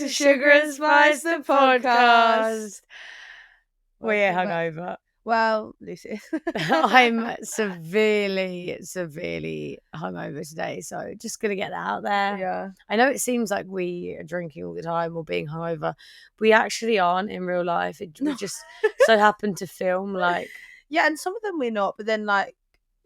to Sugar and Spice, the podcast. We're hungover. Well, Lucy. I'm severely hungover today, so just going to get that out there. Yeah. I know it seems like we are drinking all the time or being hungover. We actually aren't in real life. We just so happen to film like... Yeah, and some of them we're not, but then like,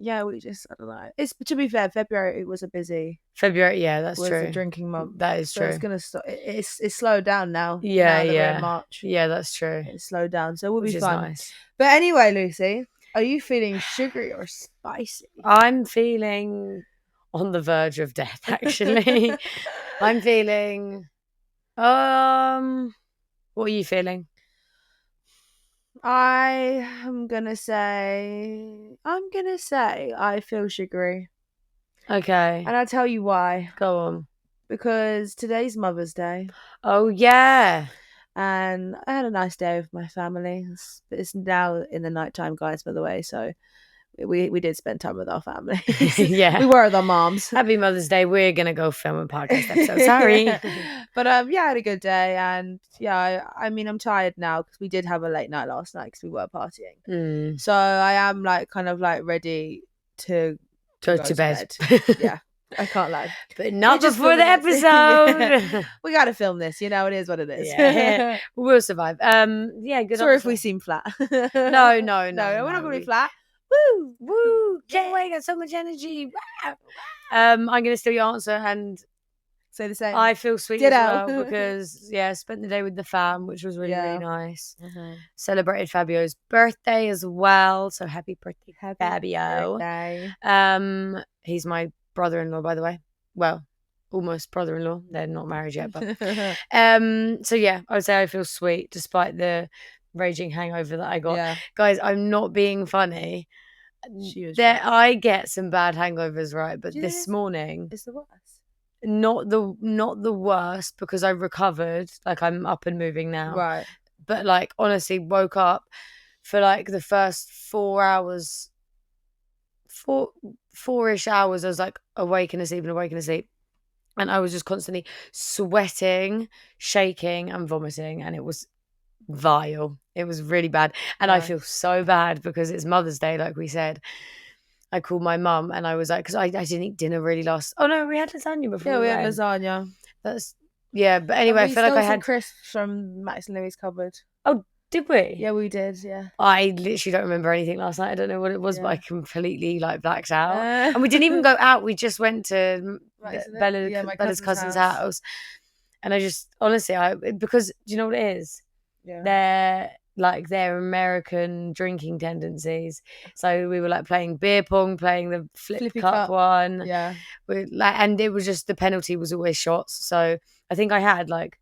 yeah, we just, I don't know. It's, to be fair, February was a busy... February, yeah, that's true. Was a drinking month. That is so true. It's going to stop. It's slowed down now. Yeah, now that yeah. we're in March. Yeah, that's true. It's slowed down, so we'll Which be is fun. nice. But anyway, Lucy, are you feeling sugary or spicy? I'm feeling on the verge of death, actually. I'm feeling... what are you feeling? I'm gonna say I feel sugary. Okay. And I'll tell you why. Go on. Because today's Mother's Day. Oh, yeah. And I had a nice day with my family. It's now in the nighttime, guys, by the way. So we did spend time with our family. Yeah. We were with our moms. Happy Mother's Day. We're going to go film a podcast episode. Sorry. But yeah, I had a good day. And yeah, I mean, I'm tired now because we did have a late night last night because we were partying. So I am like kind of like ready to go to bed. Yeah. I can't lie. But not before the episode. We got to film this. You know, it is what it is. Yeah. We'll survive. Yeah, good. Sorry if we seem flat. No, we're not going to be flat. Woo! Can't wait. Got so much energy. I'm going to steal your answer and say the same. I feel sweet as well because spent the day with the fam, which was really nice. Celebrated Fabio's birthday as well. So happy birthday, Fabio! Birthday. He's my brother-in-law, by the way. Well, almost brother-in-law. They're not married yet, but so yeah, I would say I feel sweet despite the raging hangover that I got. Guys, I'm not being funny. I get some bad hangovers, right? But this morning it's the worst. Not the worst because I recovered. Like I'm up and moving now. Right. But like honestly, woke up for like the first 4 hours. 4-ish hours, I was like awake and asleep. And I was just constantly sweating, shaking and vomiting. And it was vile. It was really bad. And I feel so bad because it's Mother's Day, like we said. I called my mum and I was like, because I didn't eat dinner really last... Oh no, we had lasagna before. Yeah, we had lasagna. But anyway, I feel like I had crisps from Max and Louis' cupboard. Oh, did we? Yeah, we did, yeah. I literally don't remember anything last night. I don't know what it was, but I completely like blacked out. And we didn't even go out. We just went to Bella's cousin's house. And I just, honestly, because do you know what it is? Yeah. Their American drinking tendencies. So we were like playing beer pong, playing the Flippy cup one. Yeah. And it was just the penalty was always shots. So I think I had like,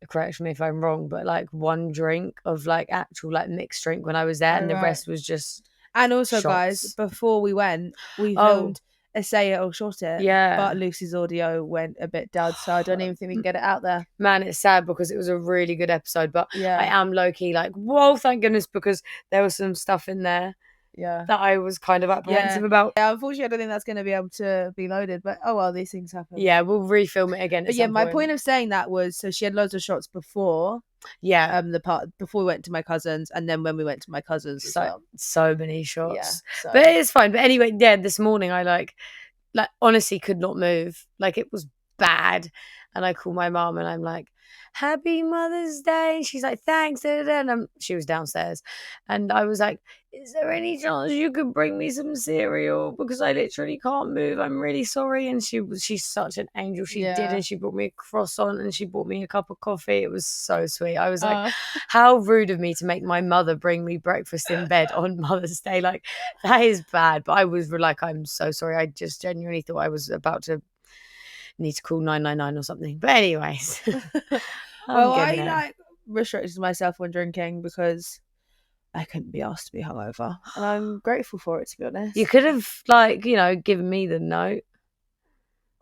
correct me if I'm wrong, but like one drink of like actual like mixed drink when I was there, and the rest was just. And also, shots. guys, before we went, we filmed a say it or shot it. Yeah. But Lucy's audio went a bit dud, so I don't even think we can get it out there. Man, it's sad because it was a really good episode, but I am low key like, whoa, thank goodness, because there was some stuff in there. Yeah, that I was kind of apprehensive about. Yeah, unfortunately, I don't think that's going to be able to be loaded. But oh well, these things happen. Yeah, we'll refilm it again. But yeah, my point of saying that was so she had loads of shots before. Yeah, the part before we went to my cousin's, and then when we went to my cousin's, so many shots. Yeah, but it's fine. But anyway, this morning I like honestly could not move. Like it was bad, and I called my mom and I'm like, happy Mother's Day. And she's like, thanks. And she was downstairs. And I was like, is there any chance you could bring me some cereal? Because I literally can't move. I'm really sorry. And she's such an angel. She did. And she brought me a croissant and she bought me a cup of coffee. It was so sweet. I was like, how rude of me to make my mother bring me breakfast in bed on Mother's Day. Like, that is bad. But I was like, I'm so sorry. I just genuinely thought I was about to need to call 999 or something. But anyways. Well, I restricted myself when drinking because I couldn't be asked to be hungover, and I'm grateful for it, to be honest. You could have given me the note.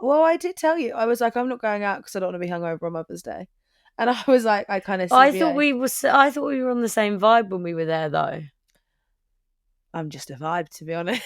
Well, I did tell you. I was like, I'm not going out because I don't want to be hungover on Mother's Day, and I was like, I kind of. I thought we were on the same vibe when we were there, though. I'm just a vibe, to be honest.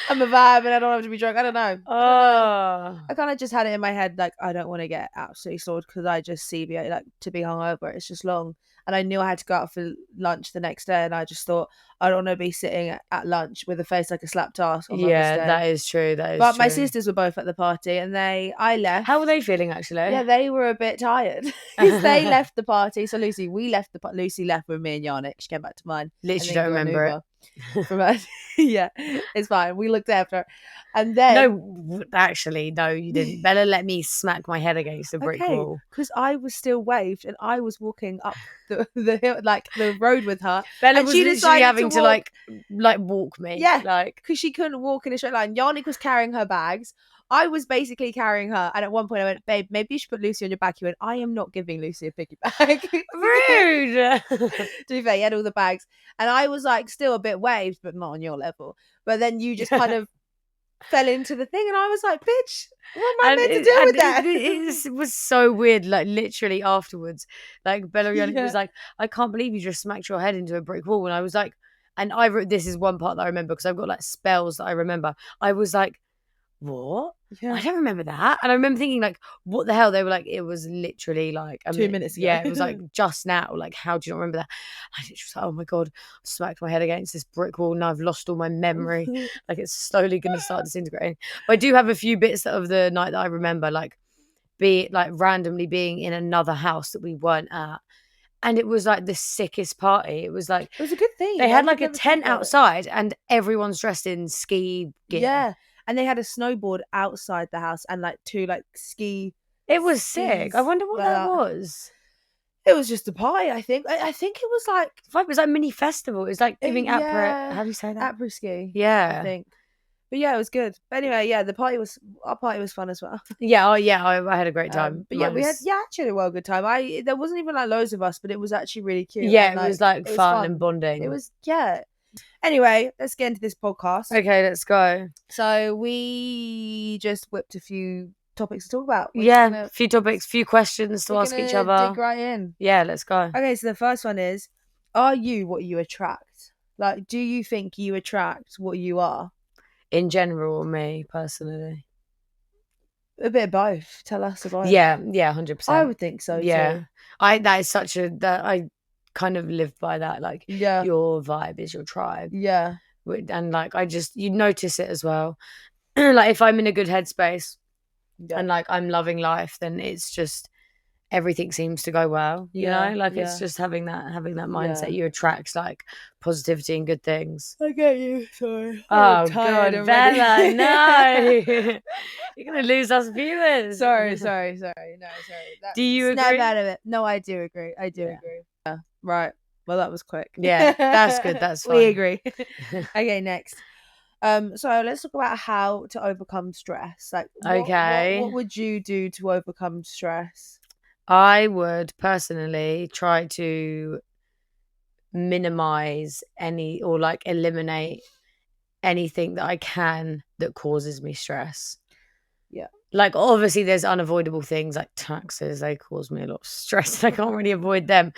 I'm a vibe and I don't have to be drunk. I don't know. Oh. I kind of just had it in my head, like, I don't want to get absolutely slaughtered because I just see like to be hungover. It's just long. And I knew I had to go out for lunch the next day. And I just thought, I don't want to be sitting at lunch with a face like a slapped ass on Mother's Day. That is true. But my sisters were both at the party and I left. How were they feeling, actually? Yeah, they were a bit tired because they left the party. So Lucy left with me and Yannick. She came back to mine. Literally don't remember it. From her. Yeah, it's fine. We looked after her. And then no, actually, no, you didn't. Bella let me smack my head against a brick wall because I was still waved and I was walking up the hill, like the road with her. Bella was literally having to like walk me. Yeah, like because she couldn't walk in a straight line. Yannick was carrying her bags. I was basically carrying her, and at one point I went, "Babe, maybe you should put Lucy on your back." You went, "I am not giving Lucy a piggyback." Rude. To be fair, you had all the bags, and I was like still a bit waved, but not on your level. But then you just kind of fell into the thing, and I was like, "Bitch, what am I meant to do with that?" It was so weird. Like literally afterwards, like Bella was like, "I can't believe you just smacked your head into a brick wall," and I was like, and I wrote, this is one part that I remember because I've got like spells that I remember. I was like, what? Yeah. I don't remember that. And I remember thinking, like, what the hell? They were like, it was literally like 2 minutes ago. Yeah, it was like just now. Like, how do you not remember that? I literally was like, oh my God, I smacked my head against this brick wall and I've lost all my memory. Like, it's slowly going to start disintegrating. But I do have a few bits of the night that I remember, like, randomly being in another house that we weren't at. And it was like the sickest party. It was like, it was a good thing. They had like a tent outside and everyone's dressed in ski gear. Yeah. And they had a snowboard outside the house and like two like ski. It was sick. I wonder what that was. It was just a party, I think. I think it was like a mini festival. It was like giving après. How do you say that? Après ski. Yeah, I think. But yeah, it was good. But anyway, yeah, our party was fun as well. Yeah, I had a great time. But yeah, we actually had a well good time. There wasn't even like loads of us, but it was actually really cute. Yeah, it was like fun and bonding. It was Anyway, let's get into this podcast. Okay, let's go. So we just whipped a few topics to talk about. A few topics, few questions to ask each other. Dig right in. Yeah, let's go. Okay, so the first one is, are you what you attract? Like, do you think you attract what you are? In general, or me personally? A bit of both. Tell us about it. Yeah, 100%. I would think so too. That is such that I kind of live by that. Like, your vibe is your tribe. Yeah. And like, you notice it as well. Like, if I'm in a good headspace and like I'm loving life, then it's just everything seems to go well. You know, like it's just having that mindset. You attract like positivity and good things. I get you. Sorry. Oh God, Bella, no. You're gonna lose us viewers. Sorry. No, sorry. Do you agree? Snap out of it. No, I do agree. agree. Yeah. Right. Well, that was quick. Yeah, that's good. That's fine. We agree. Okay, next. So let's talk about how to overcome stress. Like, what would you do to overcome stress? I would personally try to minimize or like eliminate anything that I can that causes me stress. Yeah. Like, obviously there's unavoidable things like taxes. They cause me a lot of stress. I can't really avoid them,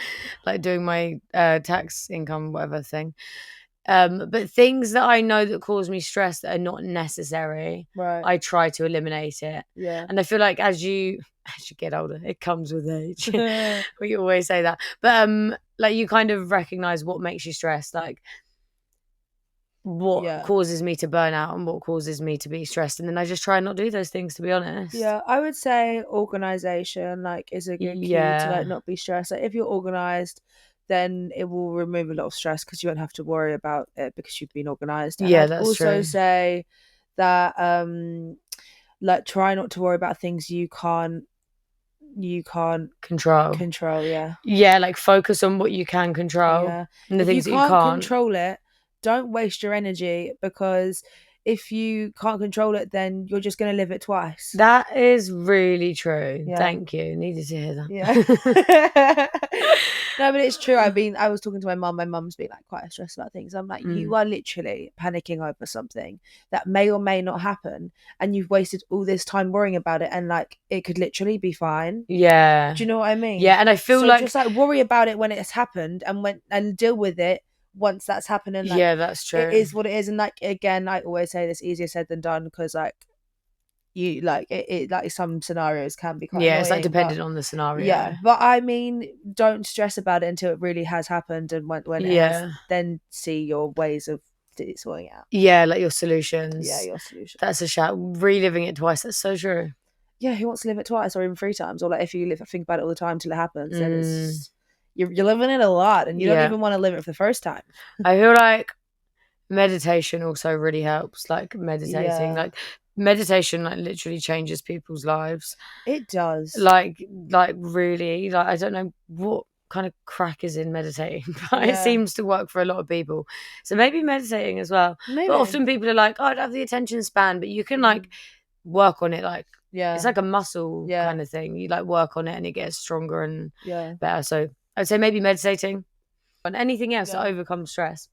like doing my tax income, whatever thing. But things that I know that cause me stress that are not necessary, right, I try to eliminate it. Yeah. And I feel like as you get older, it comes with age. We always say that. But like, you kind of recognize what makes you stressed, like what causes me to burn out and what causes me to be stressed, and then I just try and not do those things, to be honest. Yeah, I would say organization like is a good key to like not be stressed. Like, if you're organized, then it will remove a lot of stress because you won't have to worry about it because you've been organized. And I'd that's also true. Say that like, try not to worry about things you can't control. Yeah, like focus on what you can control. And the things that you can't control it, don't waste your energy, because if you can't control it, then you're just going to live it twice. That is really true. Thank you. Needed to hear that. Yeah. No, but it's true. I was talking to my mum. My mum's been like quite stressed about things. I'm like, you are literally panicking over something that may or may not happen, and you've wasted all this time worrying about it, and like, it could literally be fine. Yeah. Do you know what I mean? Yeah, and I feel just like worry about it when it's happened and deal with it once that's happening, like, yeah, that's true. it is what it is. And like, again, I always say this, easier said than done, because like you like it like some scenarios can be quite annoying, it's like dependent on the scenario. Yeah, but I mean, don't stress about it until it really has happened, and when it has, then see your ways of sorting out. Yeah, like your solutions. Yeah, your solutions. That's a shout. Reliving it twice, that's so true. Yeah, who wants to live it twice or even 3 times? Or like, if you think about it all the time till it happens, then it's you're living it a lot, and you don't even want to live it for the first time. I feel like meditation also really helps. Like meditating, like meditation, like literally changes people's lives. It does. Like really, like I don't know what kind of crack is in meditating, but it seems to work for a lot of people. So maybe meditating as well. Maybe. But often people are like, oh, I don't have the attention span, but you can like work on it. Like, it's like a muscle kind of thing. You like work on it and it gets stronger and better. So I'd say maybe meditating and anything else to overcome stress.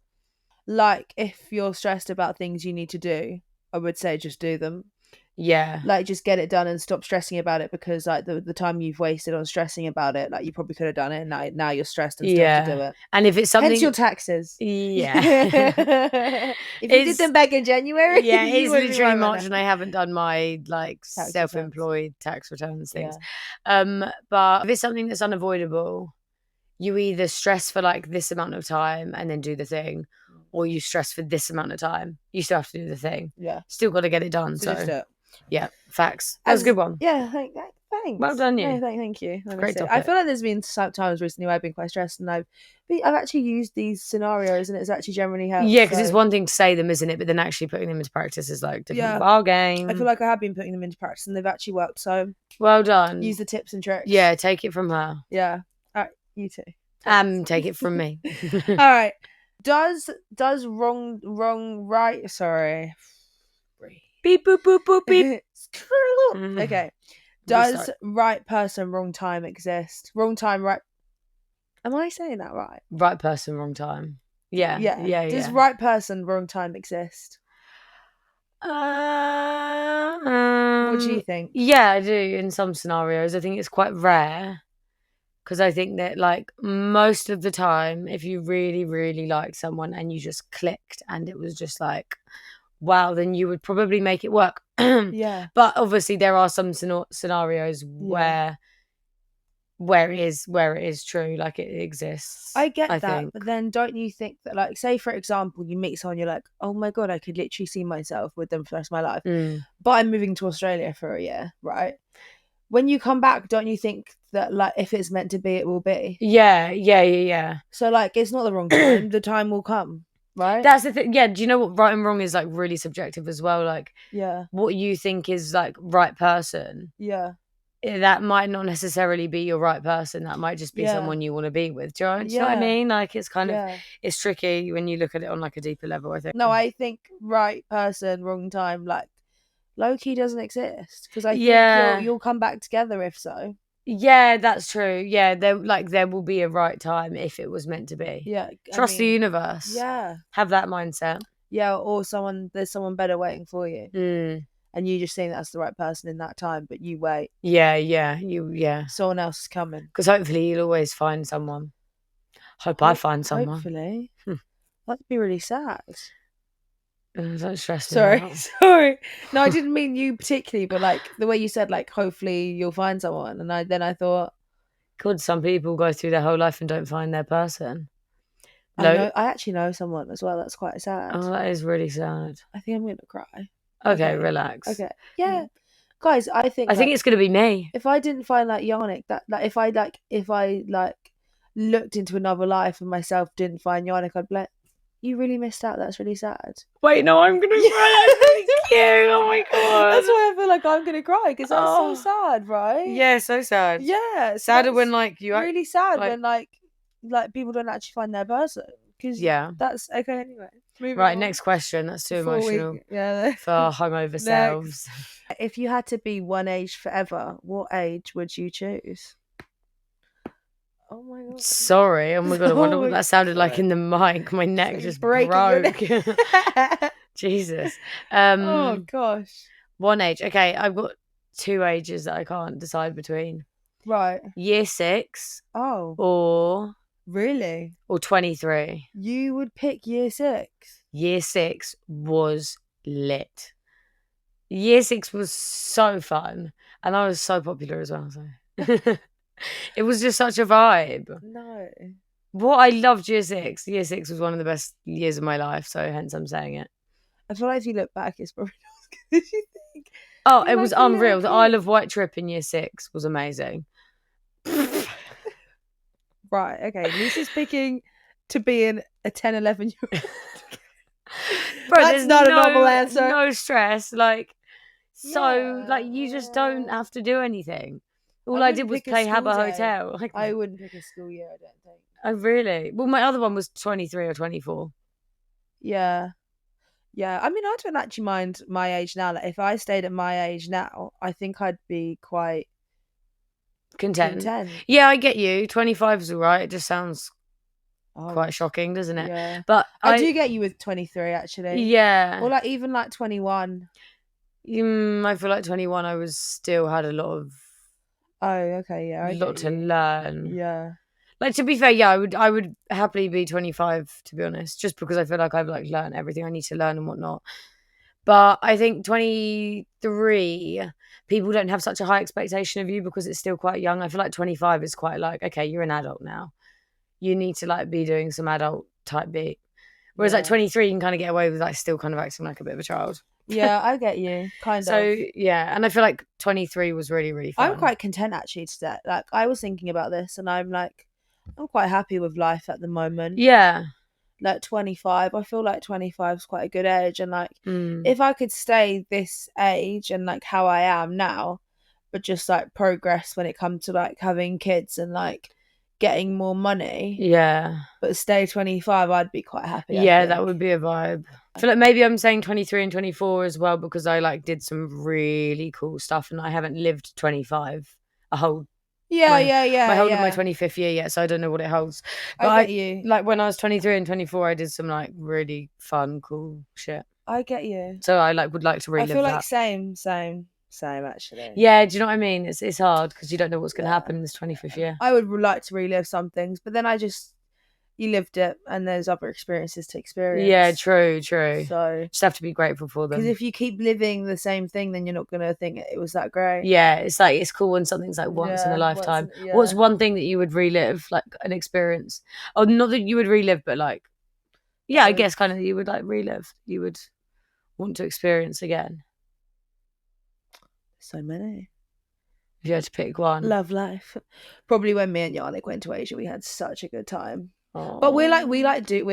Like, if you're stressed about things you need to do, I would say just do them. Yeah, like, just get it done and stop stressing about it, because like the time you've wasted on stressing about it, like, you probably could have done it, and now you're stressed and still have to do it. And if it's something, hence your taxes. If you did them back in January, it's literally March and I haven't done my like self-employed tax returns things. But if it's something that's unavoidable, you either stress for like this amount of time and then do the thing, or you stress for this amount of time, you still have to do the thing. Still got to get it done. So yeah, facts. That was a good one. Yeah, thanks. Well done, you. No, thank you. Great topic. I feel like there's been some times recently where I've been quite stressed, and I've actually used these scenarios, and it's actually generally helped. Yeah, because it's one thing to say them, isn't it? But then actually putting them into practice is like different ball game. I feel like I have been putting them into practice, and they've actually worked. So well done. Use the tips and tricks. Yeah, take it from her. Yeah. All right, you too. Take it from me. All right. Does wrong right? Sorry. Beep boop boop boop beep. Okay. Does right person, wrong time exist? Wrong time, right? Am I saying that right? Right person, wrong time. Yeah. Does right person, wrong time exist? What do you think? Yeah, I do. In some scenarios, I think it's quite rare. Because I think that, like, most of the time, if you really, really like someone and you just clicked and it was just like, wow, then you would probably make it work. Yeah. But obviously, there are some scenarios where it is true, like it exists. I get that, but then don't you think that, like, say for example, you meet someone, you're like, oh my god, I could literally see myself with them for the rest of my life, but I'm moving to Australia for a year, right? When you come back, don't you think that, like, if it's meant to be, it will be? Yeah. So, like, it's not the wrong time. The time will come, right? That's the thing. Yeah, do you know what right and wrong is, like, really subjective as well? Like, what you think is, like, right person. Yeah. That might not necessarily be your right person. That might just be someone you want to be with. Do you know what I mean? Like, it's kind of, it's tricky when you look at it on, like, a deeper level, I think. No, I think right person, wrong time, like, low-key doesn't exist, because I think you'll come back together if so. Yeah, that's true. Yeah, there will be a right time if it was meant to be. Yeah, trust the universe. Yeah, have that mindset. Yeah, or there's someone better waiting for you, and you just think that's the right person in that time, but you wait. Yeah, someone else is coming, because hopefully you'll always find someone. I find someone. Hopefully, that'd be really sad. Don't stress me out. Sorry. No, I didn't mean you particularly, but like the way you said, like, hopefully you'll find someone, and I thought, could some people go through their whole life and don't find their person? I actually know someone as well. That's quite sad. Oh, that is really sad. I think I'm gonna cry. Okay, relax. Okay, yeah, guys, I think it's gonna be me. If I didn't find like Yannick, that like if I looked into another life and myself didn't find Yannick, I'd be like, you really missed out. That's really sad. Wait, no, I'm gonna cry. That's really cute. Oh my god. That's why I feel like I'm gonna cry, because that's so sad, right? Yeah, so sad. Yeah, sadder when like you really sad when like people don't actually find their person. Because that's okay. Anyway, right. Next question. That's too emotional. For our hungover selves. If you had to be one age forever, what age would you choose? Oh my god. Sorry. Oh my god. I wonder what that sounded like in the mic. My neck just broke. Jesus. Oh gosh. One age. Okay, I've got 2 ages that I can't decide between. Right. Year 6. Oh. Or Really? Or 23. You would pick year 6? Year 6 was lit. Year 6 was so fun. And I was so popular as well. So. It was just such a vibe. No. What I loved year 6. Year 6 was one of the best years of my life. So hence I'm saying it. I feel like if you look back, it's probably not as good as you think. Oh, it was unreal. The Isle of Wight trip in year 6 was amazing. Right, okay. Lucy's picking to be a 10, 11-year-old. Bro, that's not a normal answer. No stress. Like, so, like, you just don't have to do anything. All I did was play Habba Hotel. Like, I wouldn't pick a school year, I don't think. Oh, really? Well, my other one was 23 or 24. Yeah. Yeah. I mean, I don't actually mind my age now. Like, if I stayed at my age now, I think I'd be quite content. Yeah, I get you. 25 is all right. It just sounds quite shocking, doesn't it? Yeah. But I do get you with 23, actually. Yeah. Or like even like 21. I feel like 21, I was still had a lot of. Oh, okay, yeah. A lot to learn. Yeah. Like, to be fair, yeah, I would happily be 25, to be honest, just because I feel like I've like learned everything I need to learn and whatnot. But I think 23, people don't have such a high expectation of you because it's still quite young. I feel like 25 is quite like, okay, you're an adult now. You need to like be doing some adult type beat. Whereas like 23, you can kind of get away with like still kind of acting like a bit of a child. Yeah, I get you. Kind of. So, yeah. And I feel like 23 was really, really fun. I'm quite content actually today. Like, I was thinking about this and I'm like, I'm quite happy with life at the moment. Yeah. Like 25, I feel like 25 is quite a good age. And like, if I could stay this age and like how I am now, but just like progress when it comes to like having kids and like getting more money. Yeah. But stay 25, I'd be quite happy. Yeah, that would be a vibe. I feel like maybe I'm saying 23 and 24 as well because I like did some really cool stuff and I haven't lived 25 a whole my whole of my 25th year yet, so I don't know what it holds. But I get you. Like when I was 23 and 24, I did some like really fun, cool shit. I get you. So I like would like to relive that. I feel like same actually. Yeah, do you know what I mean? It's hard because you don't know what's going to happen in this 25th year. I would like to relive some things, but then you lived it and there's other experiences to experience. Yeah, true. So just have to be grateful for them. Because if you keep living the same thing, then you're not going to think it was that great. Yeah, it's like, it's cool when something's like once in a lifetime. What's one thing that you would relive, like an experience? Oh, not that you would relive, but like, yeah, I guess kind of you would like relive. You would want to experience again. So many. If you had to pick one. Love life. Probably when me and Yannick went to Asia, we had such a good time. Aww. But we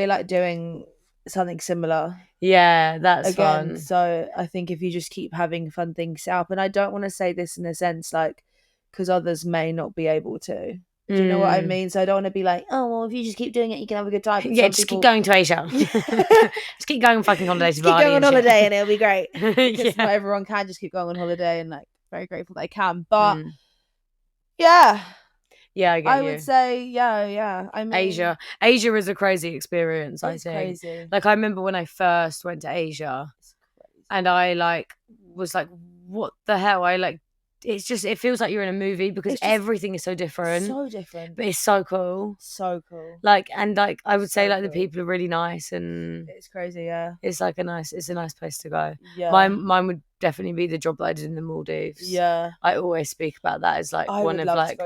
like doing something similar. Yeah, that's again, fun. So I think if you just keep having fun things set up, and I don't want to say this in a sense like because others may not be able to. Do you know what I mean? So I don't want to be like, oh well, if you just keep doing it, you can have a good time. But yeah, just keep going to Asia. Just keep going on fucking holiday to Bali. Keep going on holiday and it'll be great. Because not everyone can just keep going on holiday and like very grateful they can. But yeah. Yeah, I get you. I would say, yeah. I mean, Asia is a crazy experience, I think. Crazy. Like, I remember when I first went to Asia and I, like, was like, what the hell? It's just, it feels like you're in a movie because everything is so different. So different. But it's so cool. So cool. Like, and, like, I would say, like, the people are really nice and... It's crazy, yeah. It's, like, it's a nice place to go. Yeah. Mine would definitely be the job that I did in the Maldives. Yeah. I always speak about that as, like, one of, like,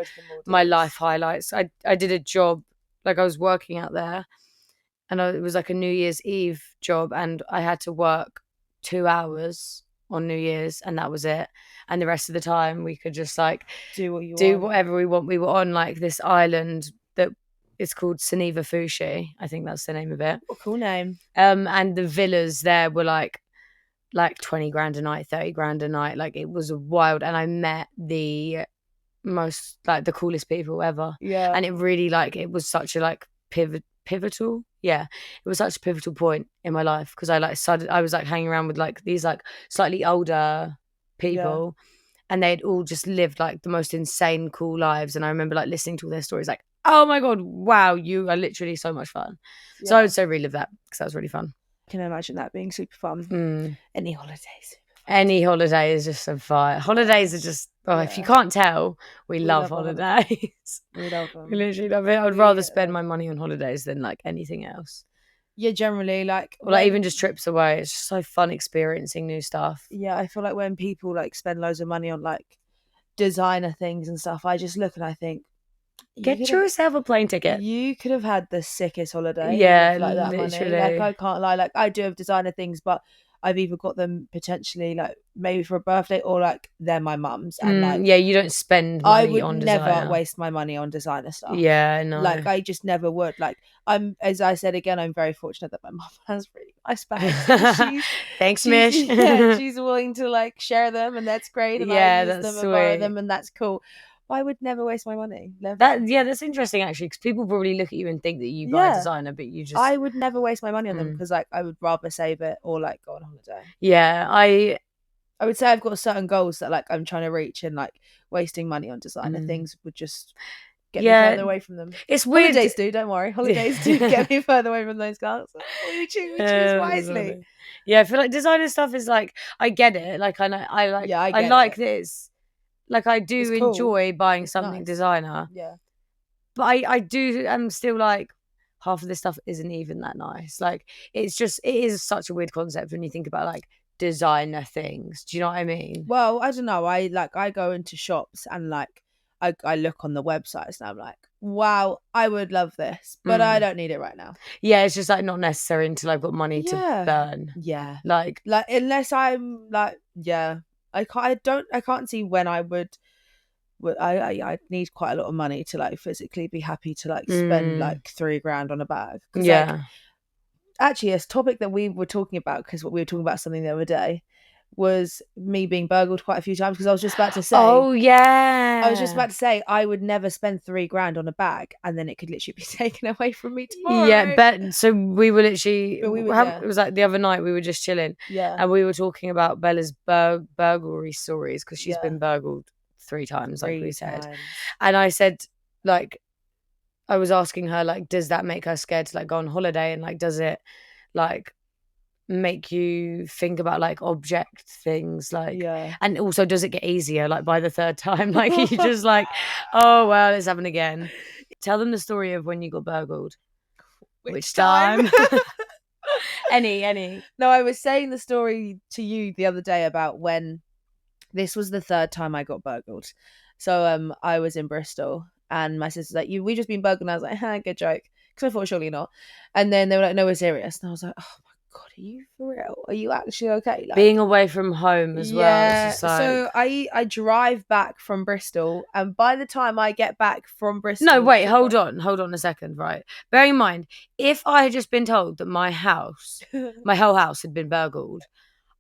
my life highlights. I did a job, like, I was working out there and it was, like, a New Year's Eve job and I had to work 2 hours on New Year's and that was it. And the rest of the time we could just like do whatever we want. We were on like this island that is called Saniva Fushi. I think that's the name of it. What a cool name. And the villas there were like 20 grand a night, 30 grand a night. Like it was wild. And I met the most like the coolest people ever. Yeah. And it really like it was such a like pivotal. Yeah, it was such a pivotal point in my life because I was like hanging around with like these like slightly older people and they'd all just lived like the most insane cool lives and I remember like listening to all their stories like, oh my god, wow, you are literally so much fun. So I would say relive that because that was really fun. I can imagine that being super fun. Any holidays. Any holiday is just so fire. Holidays are just, if you can't tell, we love holidays. We love them. We literally love it. I would rather spend my money on holidays than like anything else. Yeah, generally, like, or like even just trips away. It's just so fun experiencing new stuff. Yeah, I feel like when people like spend loads of money on like designer things and stuff, I just look and I think, get yourself a plane ticket. You could have had the sickest holiday. Yeah, with, like that literally. money. Like, I can't lie. Like, I do have designer things, but I've either got them potentially like maybe for a birthday or like they're my mum's. And like, yeah, you don't spend money on designer. I would never waste my money on designer stuff. Yeah, no. Like, I just never would. Like, as I said again, I'm very fortunate that my mum has really nice bags. Thanks, Mish. Yeah, she's willing to like share them, and that's great. And I use them and borrow them, and that's cool. I would never waste my money. Never. That's interesting actually, because people probably look at you and think that you buy designer, but you just. I would never waste my money on them because like I would rather save it or like go on holiday. Yeah, I would say I've got certain goals that like I'm trying to reach, and like wasting money on designer things would just get me further away from them. It's weird. Holidays do, don't worry. Holidays do get me further away from those goals. We choose wisely. Yeah, I feel like designer stuff is like, I get it. Like I like this. Like I do enjoy buying something designer. Yeah. But I'm still like, half of this stuff isn't even that nice. Like it is such a weird concept when you think about like designer things. Do you know what I mean? Well, I don't know. I go into shops and like I look on the websites and I'm like, wow, I would love this, but I don't need it right now. Yeah, it's just like not necessary until I've got money to burn. Yeah. Like unless I'm like, I can't see when I would I need quite a lot of money to like physically be happy to like spend like $3,000 on a bag. Yeah. Like, actually, a topic that we were talking about, because we were talking about something the other day, was me being burgled quite a few times, because I was just about to say, I would never spend $3,000 on a bag and then it could literally be taken away from me tomorrow. Yeah, but so we were literally, it was like the other night we were just chilling, and we were talking about Bella's burglary stories, because she's been burgled 3 times, like we said. And I said, like, I was asking her, like, does that make her scared to like go on holiday, and like, does it like make you think about like object things, like, and also does it get easier like by the 3rd time, like you just like, oh well, it's happening again. Tell them the story of when you got burgled. Which time? any No, I was saying the story to you the other day about when this was the 3rd time I got burgled. So I was in Bristol and my sister's like, we just been burgled, and I was like, good joke, because I thought surely not. And then they were like, no, we're serious. And I was like, oh my God, are you for real? Are you actually okay? Like, being away from home as well. Yeah. So I drive back from Bristol, and by the time I get back from Bristol, no, wait, hold on a second, right? Bear in mind, if I had just been told that my whole house had been burgled,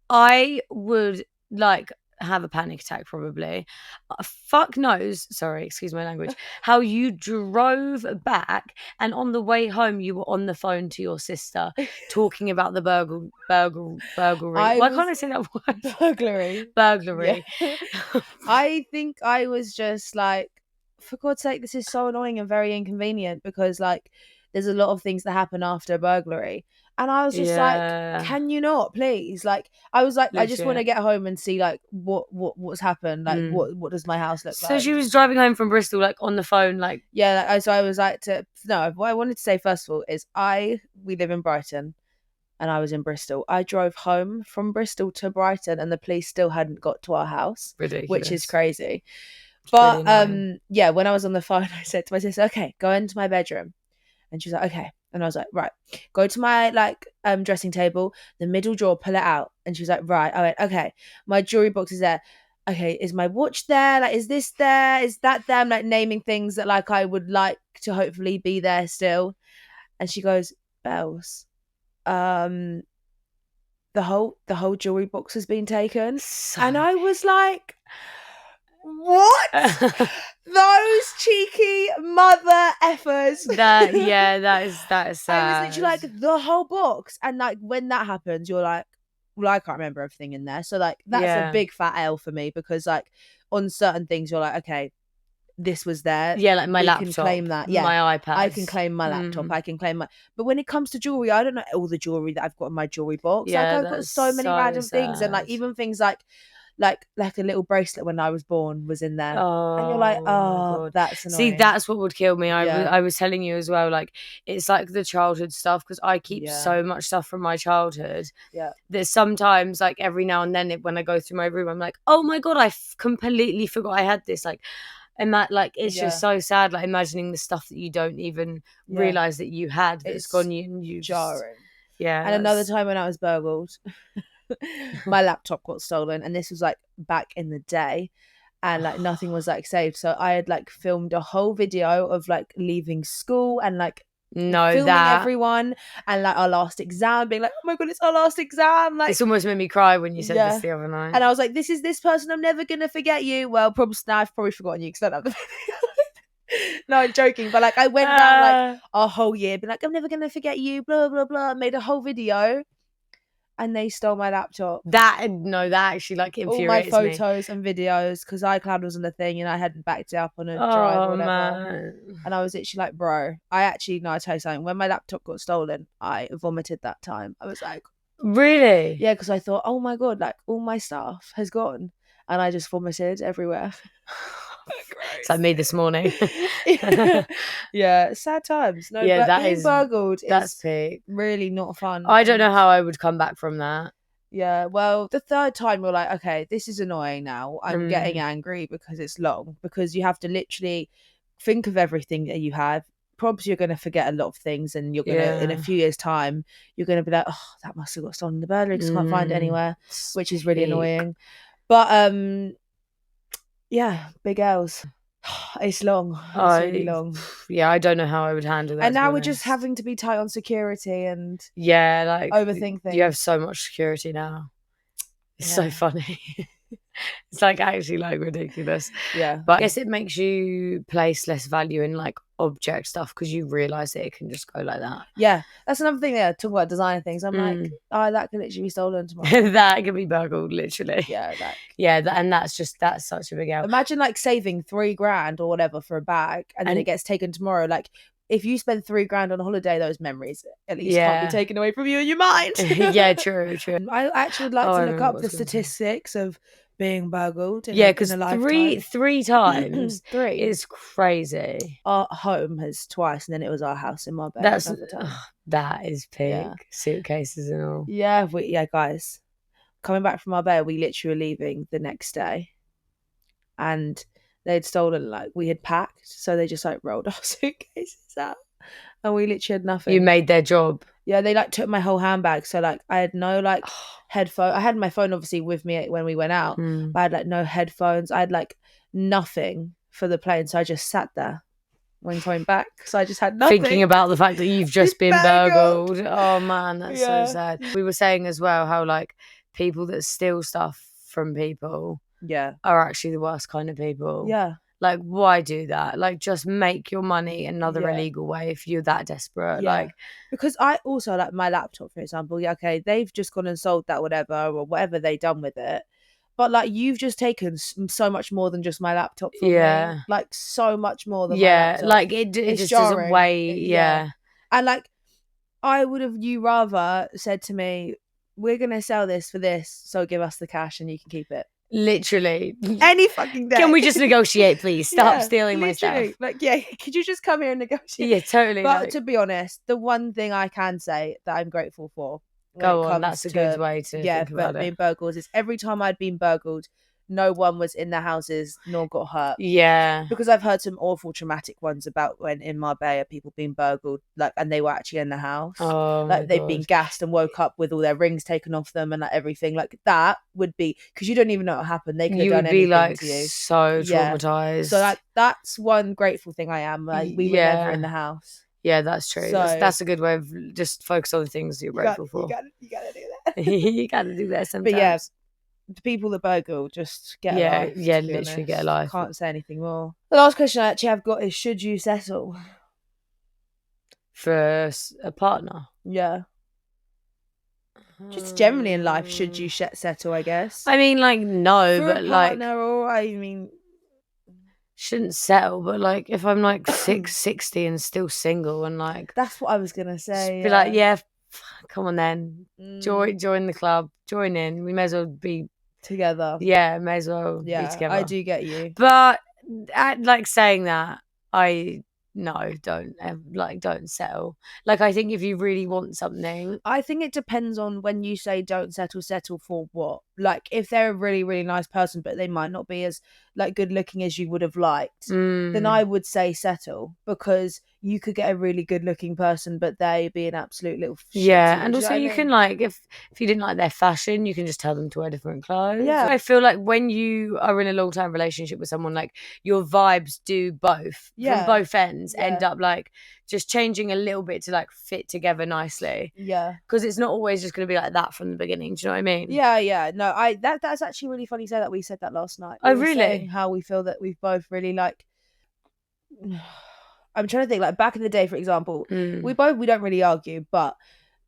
I would like have a panic attack probably. Fuck knows, sorry, excuse my language, how you drove back, and on the way home you were on the phone to your sister talking about the burglary. Why can't I say that word? Burglary. Yeah. I think I was just like, for God's sake, this is so annoying and very inconvenient, because like there's a lot of things that happen after a burglary. And I was just like, can you not, please? Like, I was like, I just want to get home and see like what's happened. Like, what does my house look like? So she was driving home from Bristol, like on the phone, like, yeah. So I was like, what I wanted to say first of all is we live in Brighton, and I was in Bristol. I drove home from Bristol to Brighton, and the police still hadn't got to our house. Ridiculous. Which is crazy. But when I was on the phone, I said to my sister, okay, go into my bedroom. And she was like, okay. And I was like, right, go to my like dressing table, the middle drawer, pull it out. And she was like, right. I went, okay, my jewelry box is there. Okay, is my watch there? Like, is this there? Is that there? I'm like naming things that like I would like to hopefully be there still. And she goes, Bells, the whole jewelry box has been taken. And I was like, what? Those cheeky mother effers. That is sad. I was literally like, the whole box. And like when that happens, you're like, well, I can't remember everything in there. So like that's a big fat L for me, because like on certain things you're like, okay, this was there. Yeah, like my laptop. Can claim that. Yeah, my iPad. I can claim my laptop. I can claim my. But when it comes to jewelry, I don't know all the jewelry that I've got in my jewelry box. Yeah, like I've got so many random things, and like even things like a little bracelet when I was born was in there. And you're like, oh, that's annoying. See, that's what would kill me. I was telling you as well, like, it's like the childhood stuff, because I keep so much stuff from my childhood. Yeah. That sometimes, like, every now and then when I go through my room, I'm like, oh my God, I completely forgot I had this. Like, and that, like, it's just so sad, like, imagining the stuff that you don't even realize that you had that's gone you jarring. Yeah. And another time when I was burgled, my laptop got stolen, and this was like back in the day, and like nothing was like saved. So I had like filmed a whole video of like leaving school and like filming everyone and like our last exam, being like, oh my God, it's our last exam. Like, it's almost made me cry when you said this the other night. And I was like, this is this person, I'm never gonna forget you. Well, probably now I've probably forgotten you because I don't have the video. No, I'm joking, but like I went down like a whole year, being like, I'm never gonna forget you, blah blah blah. Made a whole video, and they stole my laptop. That actually like infuriates all my photos and videos, because iCloud wasn't a thing, and I hadn't backed it up on a drive or whatever. Man. And I was literally like, bro, I tell you something. When my laptop got stolen, I vomited that time. I was like, really? Yeah, because I thought, oh my God, like all my stuff has gone, and I just vomited everywhere. It's like me this morning. Yeah, sad times. No, yeah, but being burgled that's peak. Really not fun. I don't know how I would come back from that. Yeah, well, the third time we're like, okay, this is annoying now. I'm getting angry because it's long, because you have to literally think of everything that you have. Probably you're going to forget a lot of things, and you're going to, in a few years' time, you're going to be like, oh, that must have got stolen in the burglary because I can't find it anywhere, which is really annoying. But yeah, big L's. It's long. It's really long. Yeah, I don't know how I would handle that. And now we're just having to be tight on security and like overthink things. You have so much security now. It's so funny. It's like actually like ridiculous. Yeah. But I guess it makes you place less value in like object stuff, because you realise that it can just go like that. Yeah. That's another thing there. Talk about designer things. I'm like, oh, that could literally be stolen tomorrow. That could be burgled, literally. Yeah. And that's such a big L. Imagine like saving $3,000 or whatever for a bag, and then it gets taken tomorrow. Like, if you spend $3,000 on a holiday, those memories at least can't be taken away from you in your mind. Yeah, true. I actually would like to look up the statistics of being burgled. Because three times is crazy. Our home has twice, and then it was our house in Marbella. That is peak. Yeah. Suitcases and all. Yeah, guys. Coming back from Marbella, we literally were leaving the next day, and they'd stolen, like, we had packed, so they just like rolled our suitcases out, and we literally had nothing. You made their job. Yeah, they like took my whole handbag, so like I had no like headphone. I had my phone obviously with me when we went out, but I had like no headphones. I had like nothing for the plane, so I just sat there when coming back. So I just had nothing. Thinking about the fact that you've just been burgled. Oh man, that's so sad. We were saying as well how like people that steal stuff from people are actually the worst kind of people. Yeah. Like, why do that? Like, just make your money another illegal way if you're that desperate. Like, because I also, like, my laptop, for example, okay, they've just gone and sold that or whatever they done with it. But like, you've just taken so much more than just my laptop from me. Like, so much more than my laptop. Like it just doesn't weigh. And like, I would have rather said to me, we're gonna sell this for this, so give us the cash and you can keep it. Literally any fucking day. Can we just negotiate, please? Stop stealing my stuff. Like, could you just come here and negotiate? Yeah, totally. But to be honest, the one thing I can say that I'm grateful for, go on, that's a good way to think about it. Being burgled is every time I'd been burgled, no one was in the houses nor got hurt. Yeah. Because I've heard some awful traumatic ones about when in Marbella people being burgled, like, and they were actually in the house. Oh, like they'd been gassed and woke up with all their rings taken off them and like everything. Like, that would be, because you don't even know what happened. They could have done anything like to you. So traumatized. So that's one grateful thing I am. Like, we were never in the house. Yeah, that's true. So, that's a good way of just focus on the things you're grateful for. You gotta do that. You gotta do that sometimes. But yeah, the people that burgle, just get a life. Yeah, literally get a life. Can't say anything more. The last question I actually have got is, should you settle for a partner? Yeah. Just generally in life, should you settle, I guess? I mean, like, no, for but a like partner, or I mean, shouldn't settle, but like if I'm like 60 and still single and like that's what I was gonna say. Be like, yeah, come on then, join the club, join in. We may as well be together. Yeah, may as well be together. I do get you, but like saying that, don't settle. Like I think if you really want something, I think it depends on when you say don't settle for what. Like if they're a really, really nice person, but they might not be as like good looking as you would have liked, then I would say settle, because you could get a really good looking person, but they be an absolute little shit. Yeah, and also you can like if you didn't like their fashion, you can just tell them to wear different clothes. Yeah, I feel like when you are in a long term relationship with someone, like your vibes do both from both ends end up like just changing a little bit to like fit together nicely. Yeah, because it's not always just going to be like that from the beginning. Do you know what I mean? Yeah. No, that's actually really funny. So that we said that last night. Oh, really? How we feel that we've both really like. I'm trying to think, like back in the day, for example, we don't really argue, but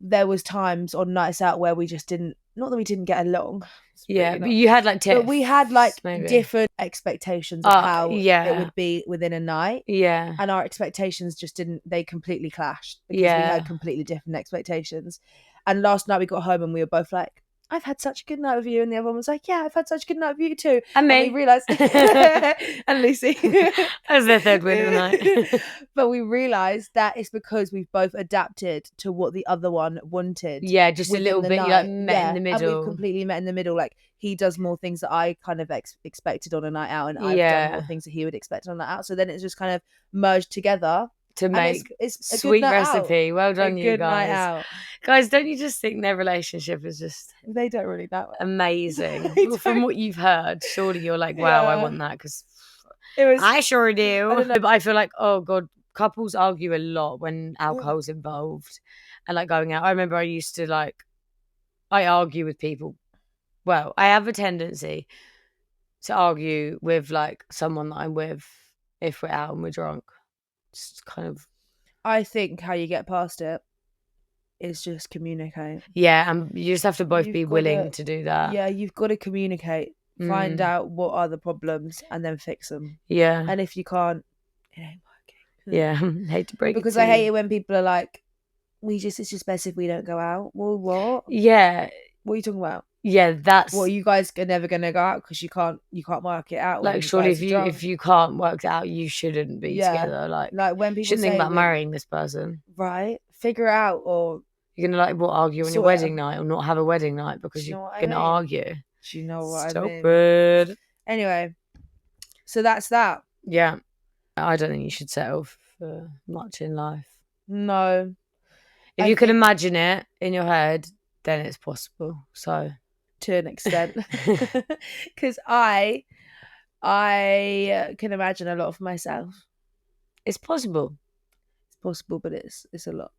there was times on nights out where we just didn't, not that we didn't get along. Yeah, but you had like tips. But we had like different expectations of how it would be within a night. Yeah. And our expectations just they completely clashed because we had completely different expectations. And last night we got home and we were both like, I've had such a good night with you. And the other one was like, yeah, I've had such a good night with you too. And me. we realised, and Lucy. I was the third win of the night. But we realised that it's because we've both adapted to what the other one wanted. Yeah, just a little bit, you like met in the middle. And we've completely met in the middle. Like he does more things that I kind of expected on a night out, and I've done more things that he would expect on a night out. So then it's just kind of merged together. To make it's a sweet recipe. Out. Well done, you guys. Night out. Guys, don't you just think their relationship is just they don't really know amazing? Well, from what you've heard, surely you're like, wow, I want that, because I sure do. But I feel like, oh god, couples argue a lot when alcohol's involved and like going out. I remember I used to I argue with people. Well, I have a tendency to argue with like someone that I'm with if we're out and we're drunk. It's kind of, I think how you get past it is just communicate. Yeah, and you just have to both be willing to do that. Yeah, you've got to communicate, find out what are the problems, and then fix them. Yeah, and if you can't, it ain't working. Yeah, hate to break because I hate it when people are like, it's just best if we don't go out. Well, what? Yeah, what are you talking about? Yeah, that's you guys are never gonna go out because you can't work it out. Like, surely if you can't work it out, you shouldn't be together. Like when people shouldn't think about marrying this person, right? Figure it out, or you're gonna argue on your wedding night, or not have a wedding night because you're gonna argue. Do you know what I mean? Anyway, so that's that. Yeah, I don't think you should settle for much in life. No, if you can imagine it in your head, then it's possible. So. To an extent, because I can imagine a lot of myself. It's possible. It's possible, but it's a lot.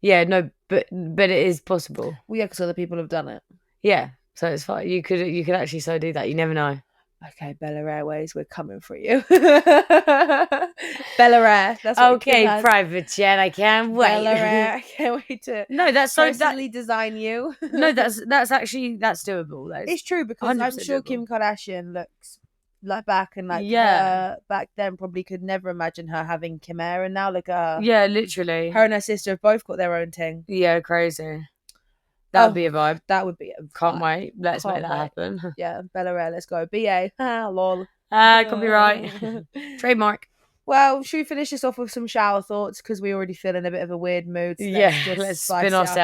Yeah, no, but it is possible. Well, yeah, because other people have done it. Yeah, so it's fine. You could actually so do that. You never know. Okay, Bella Airways, we're coming for you. Bella Air. That's what okay, private jet. I can't wait. Bella Air. I can't wait to. No, that's personally design you. No, that's doable. It's true, because I'm sure doable. Kim Kardashian looks like back and back then probably could never imagine her having Kim Air, and now look at her. Yeah, literally. Her and her sister have both got their own thing. Yeah, crazy. That would be a vibe. That would be a vibe. Can't wait. Let's make that happen. Yeah, Bella Air, let's go. BA. Lol. Copyright. Trademark. Well, should we finish this off with some shower thoughts? Because we're already feeling a bit of a weird mood. So let's spin ourselves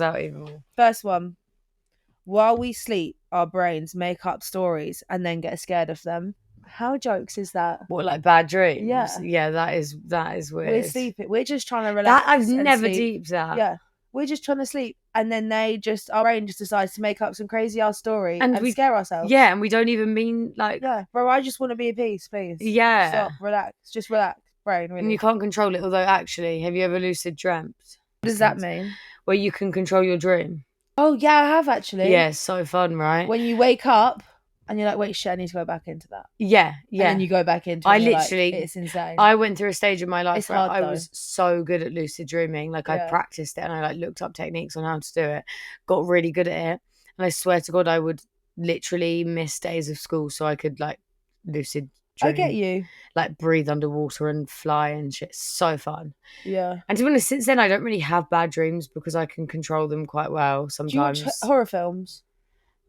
out even more. First one. While we sleep, our brains make up stories and then get scared of them. How jokes is that? What, like bad dreams? Yeah, that is weird. We're sleeping. We're just trying to relax. That I've never deeped that. Yeah. We're just trying to sleep, and then our brain just decides to make up some crazy ass story and we scare ourselves. Yeah, and we don't even mean like. Yeah, bro, I just want to be at peace, please. Yeah. Stop, relax, just relax, brain. Really. And you can't control it. Although, actually, have you ever lucid dreamt? What does that mean? Where you can control your dream. Oh yeah, I have actually. Yeah, so fun, right? When you wake up. And you're like, wait, shit, I need to go back into that. Yeah. And then you go back into it. It's insane. I went through a stage in my life where I was so good at lucid dreaming. Like, I practiced it and I looked up techniques on how to do it. Got really good at it. And I swear to God, I would literally miss days of school so I could lucid dream. I get you. Like breathe underwater and fly and shit. So fun. Yeah. And to be honest, since then I don't really have bad dreams because I can control them quite well sometimes. Do you watch horror films?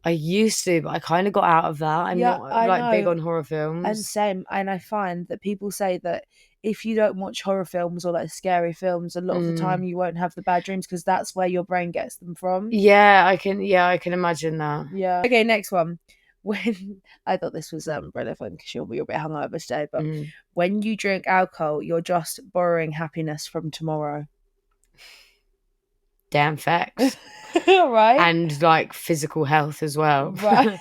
I used to, but I kind of got out of that. I'm not like big on horror films. And same. And I find that people say that if you don't watch horror films or like scary films, a lot of the time you won't have the bad dreams because that's where your brain gets them from. Yeah, I can imagine that. Yeah. Okay, next one. When I thought this was relevant because you're a bit hungover today, but when you drink alcohol, you're just borrowing happiness from tomorrow. Damn facts. Right. And like physical health as well. Right.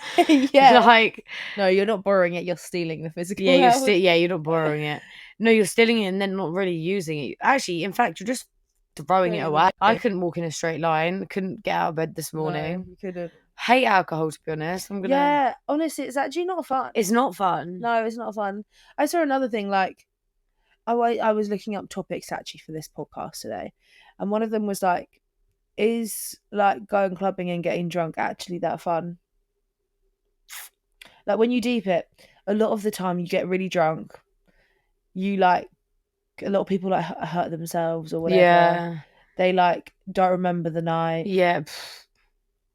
Yeah. Like, no, you're not borrowing it, you're stealing the physical health. You're not borrowing it. No, you're stealing it and then not really using it. Actually, in fact, you're just throwing it away. I couldn't walk in a straight line, couldn't get out of bed this morning. No, you couldn't. Hate alcohol, to be honest. Yeah, honestly, it's actually not fun. It's not fun. No, it's not fun. I saw another thing, like, I was looking up topics actually for this podcast today, and one of them was like, is like going clubbing and getting drunk actually that fun? Like when you deep it, a lot of the time you get really drunk, you like, a lot of people like hurt themselves or whatever. Yeah. They like don't remember the night. Yeah.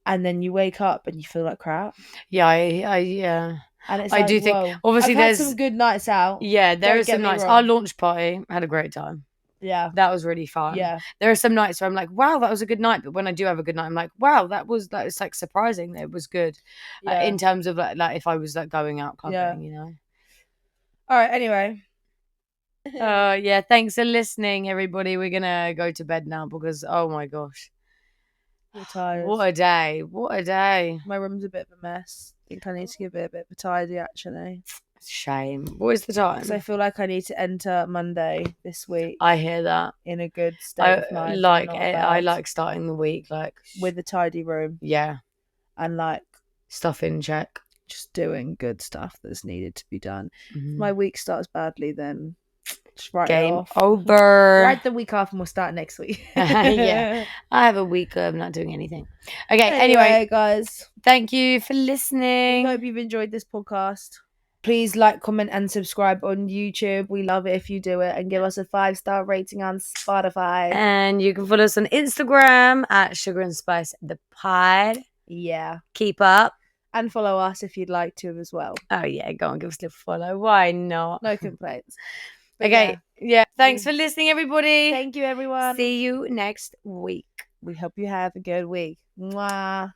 And then you wake up and you feel like crap. Yeah, yeah. And it's I do think obviously I've had some good nights out. Yeah, there are some nights. Our launch party, had a great time. Yeah, that was really fun. Yeah, there are some nights where I'm like, wow, that was a good night. But when I do have a good night, I'm like, wow, it's like surprising that it was good. In terms of like if I was like going out clubbing, you know. All right. Anyway. Yeah. Thanks for listening, everybody. We're gonna go to bed now because oh my gosh, we're tired. What a day! What a day! My room's a bit of a mess. I think I need to give it a bit of a tidy actually. Shame. What is the time? Because I feel like I need to enter Monday this week. I hear that. In a good state of mind. I like starting the week like with a tidy room. Yeah. And like stuff in check. Just doing good stuff that's needed to be done. If my week starts badly, then just write Game it off. over. Write the week off and we'll start next week. Yeah. I have a week of not doing anything. Okay, anyway guys. Thank you for listening. I hope you've enjoyed this podcast. Please like, comment, and subscribe on YouTube. We love it if you do it. And give us a 5-star rating on Spotify. And you can follow us on Instagram at Sugar and Spice the Pod. Yeah. Keep up. And follow us if you'd like to as well. Oh, yeah. Go on, give us a little follow. Why not? No complaints. Okay. Yeah. Thanks for listening, everybody. Thank you, everyone. See you next week. We hope you have a good week. Mwah.